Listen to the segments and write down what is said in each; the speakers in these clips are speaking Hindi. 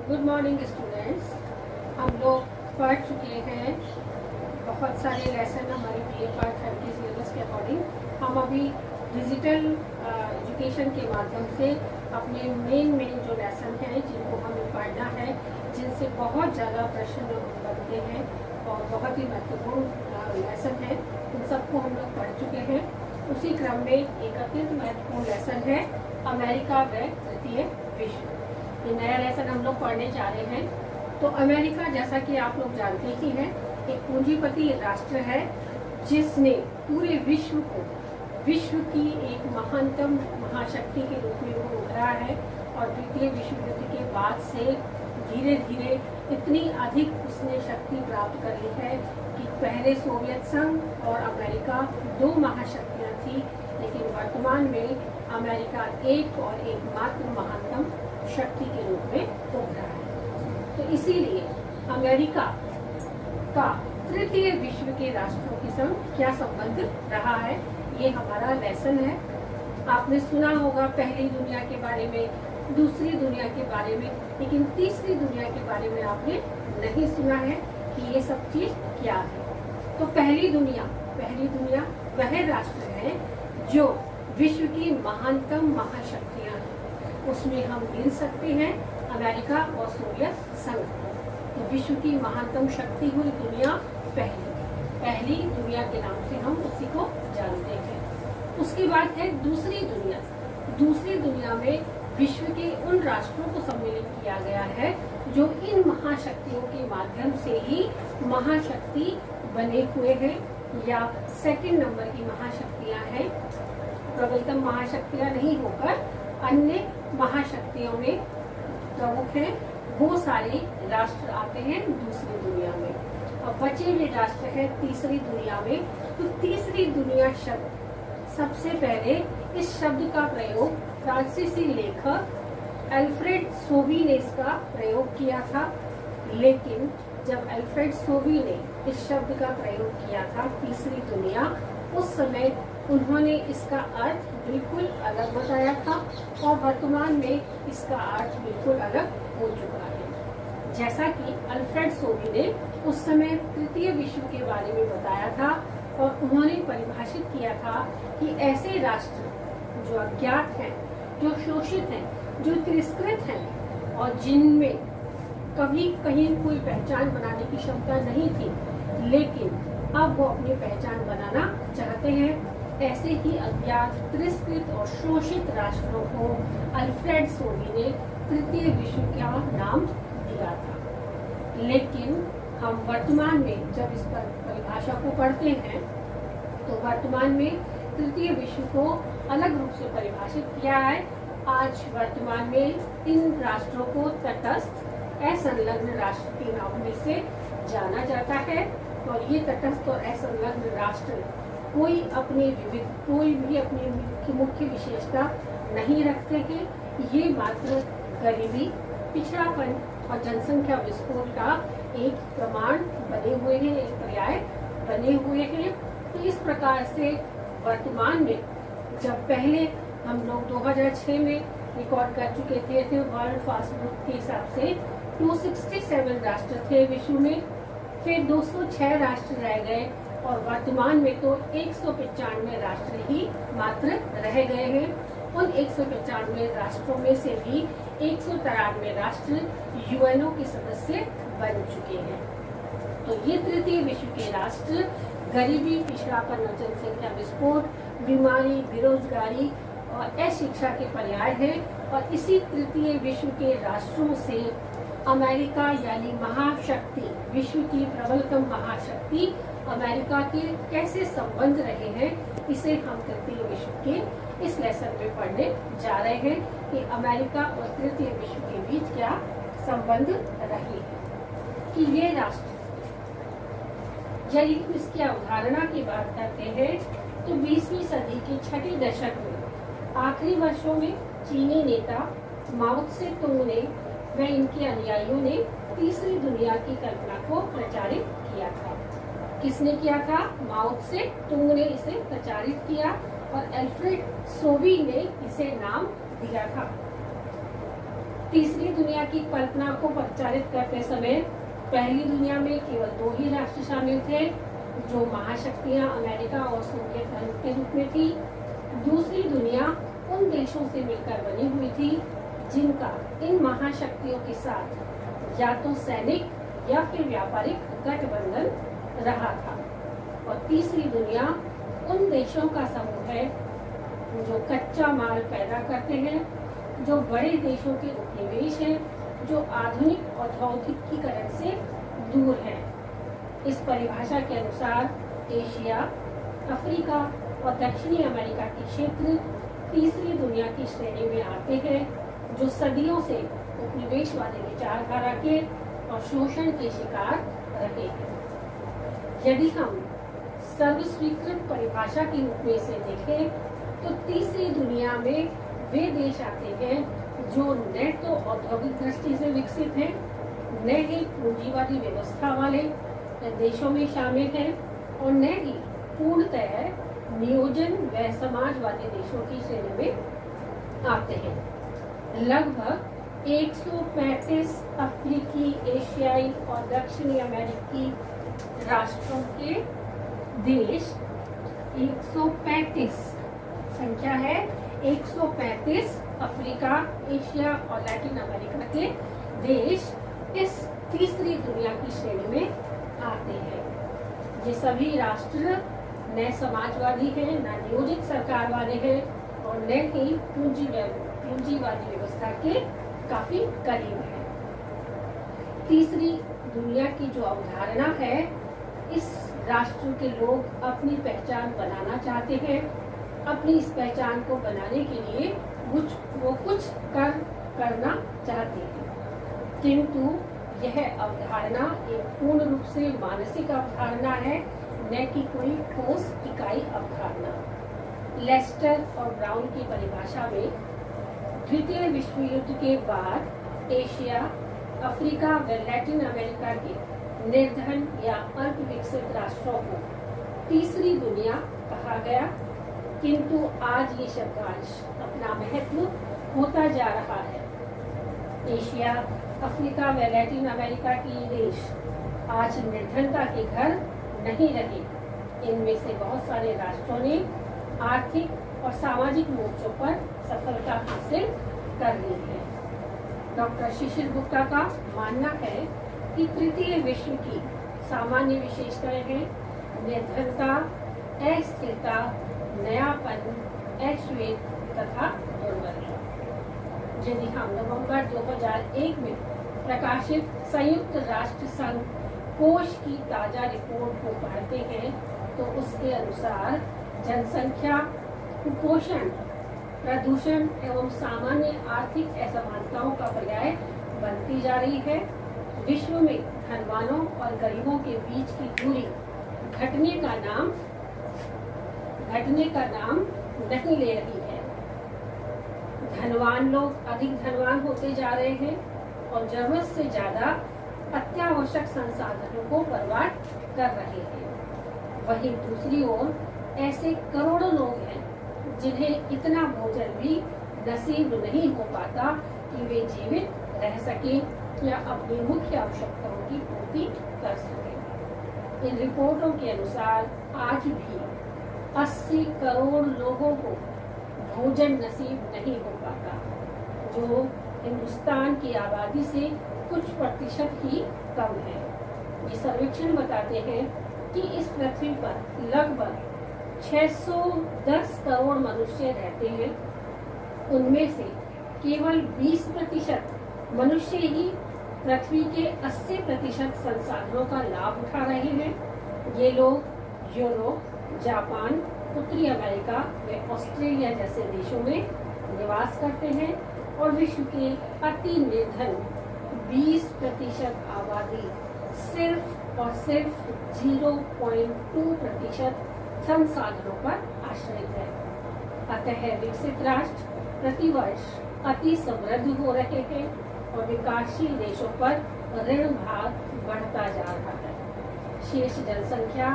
Good morning students. हम लोग पढ़ चुके हैं बहुत सारे लेसन हमारे BA पार्ट 3 के सिलेबस के अकॉर्डिंग। हम अभी डिजिटल एजुकेशन के माध्यम से अपने मेन जो लेसन हैं जिनको हमें पढ़ना है, जिनसे बहुत ज़्यादा प्रश्न बनते हैं और बहुत ही महत्वपूर्ण लेसन है, उन सबको हम लोग पढ़ चुके हैं। उसी क्रम में एक अत्यंत महत्वपूर्ण लेसन है अमेरिका व तृतीय विश्व। ये नया लेसन हम लोग पढ़ने जा रहे हैं। तो अमेरिका, जैसा कि आप लोग जानते ही हैं, एक पूंजीपति राष्ट्र है जिसने पूरे विश्व को विश्व की एक महानतम महाशक्ति के रूप में वो उभरा है और द्वितीय विश्व युद्ध के बाद से धीरे धीरे इतनी अधिक उसने शक्ति प्राप्त कर ली है कि पहले सोवियत संघ और अमेरिका दो महाशक्तियाँ थी, लेकिन वर्तमान में अमेरिका एक और एकमात्र महानतम शक्ति के रूप में उभरा है। तो इसीलिए अमेरिका का तृतीय विश्व के राष्ट्रों के संग क्या संबंध रहा है, ये हमारा लेसन है। आपने सुना होगा पहली दुनिया के बारे में, दूसरी दुनिया के बारे में, लेकिन तीसरी दुनिया के बारे में आपने नहीं सुना है कि ये सब चीज क्या है। तो पहली दुनिया वह राष्ट्र है जो विश्व की महानतम महाशक्तियां हैं। उसमें हम गिन सकते हैं अमेरिका और सोवियत संघ। तो विश्व की महानतम शक्ति हुई दुनिया पहली दुनिया के नाम से हम उसी को जानते हैं। उसके बाद है दूसरी दुनिया। दूसरी दुनिया में विश्व के उन राष्ट्रों को सम्मिलित किया गया है जो इन महाशक्तियों के माध्यम से ही महाशक्ति बने हुए हैं या सेकंड नंबर की महाशक्तियां हैं। प्रबलतम महाशक्तियां नहीं होकर अन्य महाशक्तियों में प्रमुख हैं, वो सारे राष्ट्र आते हैं दूसरी दुनिया में। अब बचे हुए राष्ट्र है तीसरी दुनिया में। तो तीसरी दुनिया शब्द, सबसे पहले इस शब्द का प्रयोग फ्रांसीसी लेखक अल्फ्रेड सोबी ने इसका प्रयोग किया था। लेकिन जब अल्फ्रेड सोबी ने इस शब्द का प्रयोग किया था तीसरी दुनिया, उस समय उन्होंने इसका अर्थ बिल्कुल अलग बताया था और वर्तमान में इसका अर्थ बिल्कुल अलग हो चुका है। जैसा कि अल्फ्रेड सोबी ने उस समय तृतीय विश्व के बारे में बताया था और उन्होंने परिभाषित किया था कि ऐसे राष्ट्र जो अज्ञात हैं, जो शोषित हैं, जो तिरस्कृत हैं और जिनमें कभी कहीं कोई पहचान बनाने की क्षमता नहीं थी, लेकिन अब वो अपनी पहचान बनाना चाहते हैं, ऐसे ही अज्ञात, तिरस्कृत और शोषित राष्ट्रों को अल्फ्रेड सोबी ने तृतीय विश्व का नाम दिया था। लेकिन हम वर्तमान में जब इस पर परिभाषा को पढ़ते हैं तो वर्तमान में तृतीय विश्व को अलग रूप से परिभाषित किया है। आज वर्तमान में इन राष्ट्रों को तटस्थ असंलग्न राष्ट्र के नाम में से जाना जाता है और ये तटस्थ और असंलग्न राष्ट्र कोई भी अपनी मुख्य विशेषता नहीं रखते हैं। ये मात्र गरीबी, पिछड़ापन और जनसंख्या विस्फोट का एक प्रमाण बने हुए हैं, एक पर्याय बने हुए हैं। तो इस प्रकार से वर्तमान में, जब पहले हम लोग 2006 में रिकॉर्ड कर चुके थे वर्ल्ड फास्ट बुक के हिसाब से 267 राष्ट्र थे विश्व में, फिर 206 राष्ट्र रह गए और वर्तमान में तो 195 राष्ट्र ही मात्र रह गए हैं। उन 195 राष्ट्रों में से भी 193 राष्ट्र यूएनओ के सदस्य बन चुके हैं। तो ये तृतीय विश्व के राष्ट्र गरीबी, पिछड़ापन और जनसंख्या विस्फोट, बीमारी, बेरोजगारी और अशिक्षा के पर्याय हैं। और इसी तृतीय विश्व के राष्ट्रों से अमेरिका यानी महाशक्ति, विश्व की प्रबलतम महाशक्ति अमेरिका के कैसे संबंध रहे हैं, इसे हम तृतीय विश्व के इस लेसन में पढ़ने जा रहे हैं कि अमेरिका और तृतीय विश्व के बीच क्या संबंध रहे हैं। कि ये राष्ट्र, यदि इसकी अवधारणा की बात करते हैं तो 20वीं सदी के छठे दशक में आखिरी वर्षों में चीनी नेता माओ त्से तुंग ने व इनके अनुयायियों ने तीसरी दुनिया की कल्पना को प्रचारित किया था। किसने किया था? माओ त्से तुंग ने इसे प्रचारित किया और अल्फ्रेड सोबी ने इसे नाम दिया था। तीसरी दुनिया की कल्पना को प्रचारित करते समय पहली दुनिया में केवल 2 ही राष्ट्र शामिल थे, जो महाशक्तियां अमेरिका और सोवियत संघ के रूप में थी। दूसरी दुनिया उन देशों से मिलकर बनी हुई थी जिनका इन महाशक्तियों के साथ या तो सैनिक या फिर व्यापारिक गठबंधन रहा था। और तीसरी दुनिया उन देशों का समूह है जो कच्चा माल पैदा करते हैं, जो बड़े देशों के उपनिवेश हैं, जो आधुनिक औद्योगिकीकरण से दूर हैं। इस परिभाषा के अनुसार एशिया, अफ्रीका और दक्षिणी अमेरिका के क्षेत्र तीसरी दुनिया की श्रेणी में आते हैं, जो सदियों से उपनिवेशवादी विचारधारा के और शोषण के शिकार रहे हैं। यदि हम सर्वस्वीकृत परिभाषा के रूप में इसे देखें तो तीसरी दुनिया में वे देश आते हैं जो न तो औद्योगिक दृष्टि से विकसित हैं, न ही पूंजीवादी व्यवस्था वाले देशों में शामिल हैं और न ही पूर्णतः नियोजन व समाजवादी देशों की श्रेणी में आते हैं। लगभग 135 अफ्रीकी, एशियाई और दक्षिणी अमेरिकी राष्ट्रों के देश 135 संख्या है 135 अफ्रीका, एशिया और लैटिन अमेरिका के देश इस तीसरी दुनिया की श्रेणी में आते हैं। ये सभी राष्ट्र न समाजवादी हैं, न नियोजित सरकार वाले हैं और न ही पूंजीवादी व्यवस्था के काफी करीब है। तीसरी दुनिया की जो अवधारणा है, इस राष्ट्र के लोग अपनी पहचान बनाना चाहते हैं। अपनी इस पहचान को बनाने के लिए कुछ करना चाहते हैं, किंतु यह अवधारणा एक पूर्ण रूप से मानसिक अवधारणा है, न कि कोई ठोस इकाई अवधारणा। लेस्टर और ब्राउन की परिभाषा में द्वितीय विश्व युद्ध के बाद एशिया, अफ्रीका व लैटिन अमेरिका के निर्धन या अल्प विकसित राष्ट्रों को तीसरी दुनिया कहा गया, किंतु आज ये शब्दांश अपना महत्व होता जा रहा है। एशिया, अफ्रीका व लैटिन अमेरिका के देश आज निर्धनता के घर नहीं रहे। इनमें से बहुत सारे राष्ट्रों ने आर्थिक और सामाजिक मोर्चों पर सफलता हासिल कर ली है। डॉक्टर शिशिर गुप्ता का मानना है कि तृतीय विश्व की सामान्य विशेषताएं हैं निर्धनता, अस्थिरता, नयापन, अश्वेत तथा दुर्बलता। यदि हम नवंबर 2001 में प्रकाशित संयुक्त राष्ट्र संघ कोष की ताजा रिपोर्ट को पढ़ते हैं तो उसके अनुसार जनसंख्या, कुपोषण, प्रदूषण एवं सामान्य आर्थिक असमानताओं का पर्याय बनती जा रही है। विश्व में धनवानों और गरीबों के बीच की दूरी घटने का नाम नहीं ले रही है। धनवान लोग अधिक धनवान होते जा रहे हैं और जरूरत से ज्यादा अत्यावश्यक संसाधनों को बर्बाद कर रहे हैं। वहीं दूसरी ओर ऐसे करोड़ों लोग हैं जिन्हें इतना भोजन भी नसीब नहीं हो पाता कि वे जीवित रह सकें या अपनी मुख्य आवश्यकताओं की पूर्ति कर सकें। इन रिपोर्टों के अनुसार आज भी 80 करोड़ लोगों को भोजन नसीब नहीं हो पाता, जो हिंदुस्तान की आबादी से कुछ प्रतिशत ही कम है। ये सर्वेक्षण बताते हैं कि इस पृथ्वी पर लगभग 610 करोड़ मनुष्य रहते हैं। उनमें से केवल 20% मनुष्य ही पृथ्वी के 80% संसाधनों का लाभ उठा रहे हैं। ये लोग यूरोप, जापान, उत्तरी अमेरिका व ऑस्ट्रेलिया जैसे देशों में निवास करते हैं और विश्व के अति निर्धन 20% आबादी सिर्फ और सिर्फ 0.2% संसाधनों पर आश्रित है। अतः विकसित राष्ट्र प्रतिवर्ष अति समृद्ध हो रहे हैं और विकासशील देशों पर ऋण भार बढ़ता जा रहा है। शेष जनसंख्या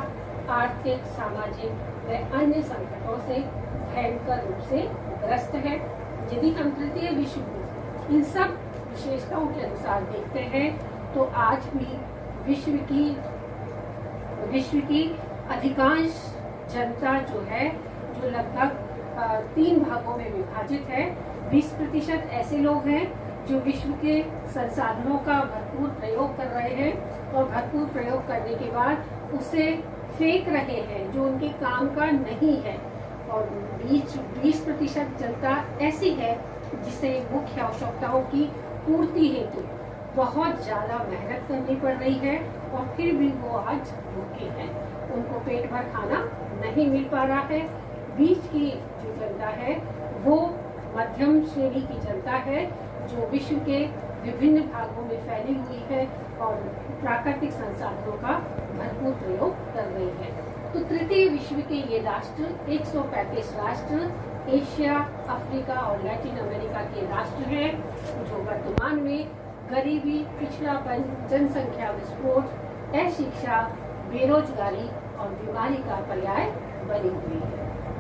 आर्थिक, सामाजिक व अन्य संकटों से भयंकर रूप से ग्रस्त है। यदि हम तृतीय विश्व युद्ध इन सब विशेषताओं के अनुसार देखते हैं तो आज भी विश्व की अधिकांश जनता जो है, जो लगभग 3 भागों में विभाजित है। 20% ऐसे लोग हैं जो विश्व के संसाधनों का भरपूर प्रयोग कर रहे हैं और भरपूर प्रयोग करने के बाद उसे फेंक रहे हैं, जो उनके काम का नहीं है। और 20% जनता ऐसी है जिसे मुख्य आवश्यकताओं की पूर्ति हेतु बहुत ज़्यादा मेहनत करनी पड़ रही है और फिर भी वो आज भूखे हैं, उनको पेट भर खाना नहीं मिल पा रहा है। बीच की जो जनता है वो मध्यम श्रेणी की जनता है, जो विश्व के विभिन्न भागों में फैली हुई है और प्राकृतिक संसाधनों का भरपूर प्रयोग कर रही है। तो तृतीय विश्व के ये राष्ट्र 135 राष्ट्र एशिया, अफ्रीका और लैटिन अमेरिका के राष्ट्र हैं, जो वर्तमान में गरीबी, पिछड़ापन, जनसंख्या विस्फोट, अशिक्षा, बेरोजगारी और बीमारी का पर्याय बनी हुई है।